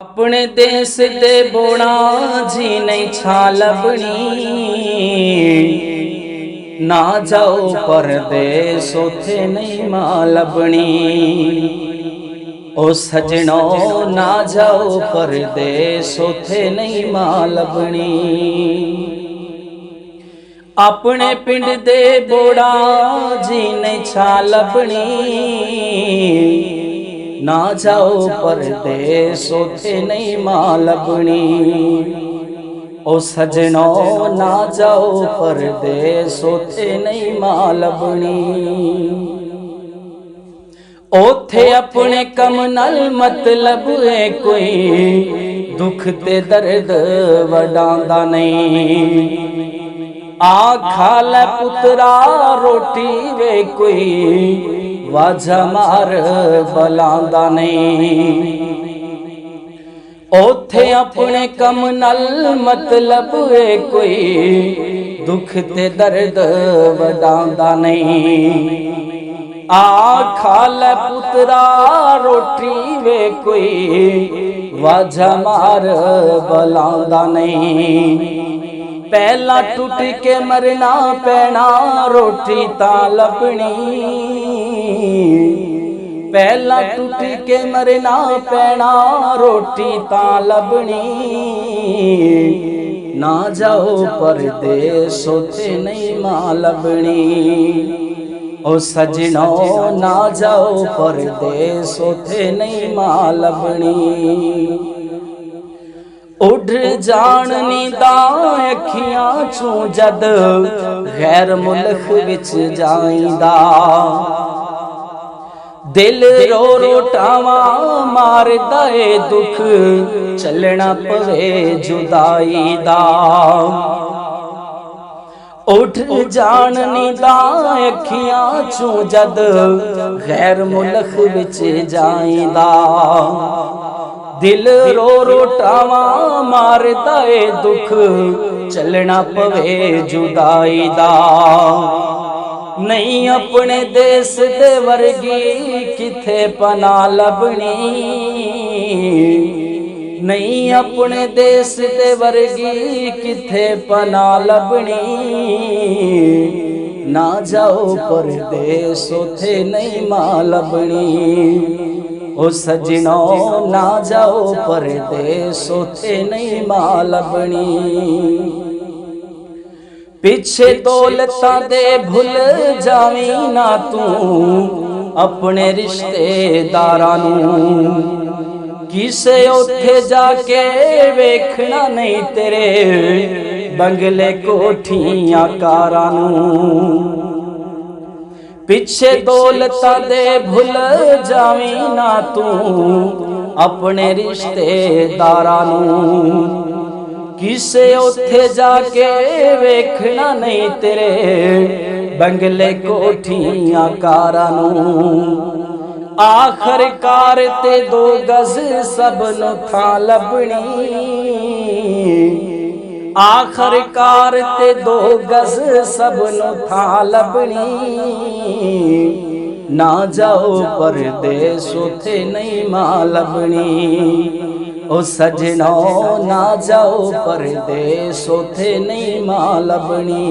अपने देश दे बोना जी नहीं छा लबनी, ना जाओ परदेस उथे नहीं मां लबनी। ओ सजनो ना जाओ परदेस उथे नहीं मां लबनी। अपने पिंड दे बोड़ा जी नहीं छा लबनी, ना जाओ परदेस उथे नहीं मां लबनी। ओ सजनो ना जाओ परदेस उथे नहीं मां लबनी। ओथे अपने कम नाल मतलब है कोई दुख ते दर्द वडांदा नहीं। आ खा ले पुत्रा रोटी वे कोई वाजा मार बलांदा नहीं। ओथे अपने कम नल मतलब है कोई दुख ते दर्द वडांदा नहीं। आ खा ले पुत्रा रोटी वे कोई वाजा मार बलांदा नहीं। पहला टूट के मरना पैना रोटी ता लबनी, पहला टूट के मरना पैना रोटी ता लबनी। ना जाओ परदेस उथे नहीं मां लबनी। ओ सजनो ना जाओ परदेस उथे नहीं मां लबनी। उड़ जान नींदा अखियां चूं जद गैर मुल्क विच जाईंदा। दिल रो रो टावा मारदा ए दुख चलना पवे जुदाई दा। उठ जान नींदा अखियां चूं जद गैर मुल्क विच जाईंदा। दिल रो रो टावा मारदा ए दुख चलना पवे जुदाई दा। नहीं अपने देश दे वर्गी किथे पना लबनी, नहीं अपने देश दे वर्गी किथे पना लबनी। ना जाओ परदेस उथे नहीं मां लबनी। ओ सजनो ना जाओ परदेस उथे नहीं मां लबनी। पिछे दौलतां दे भुल जावी ना तू अपने रिश्तेदारां नूं। किसे उथे जाके वेखना नहीं तेरे बंगले कोठियां कारां नूं। पिछे दौलतां दे भुल जावी ना तू अपने रिश्तेदारां नूं। किसे उथे जाके वेखना नहीं तेरे बंगले कोठियां कारां नूं। आखरकार ते दो गज सबनों थां लबनी, आखरकार ते दो गज सबनों थां लबनी। ना जाओ परदेस उथे नहीं मां लबनी। ओ सजनो ना जाओ परदेस उथे नहीं मां लबनी।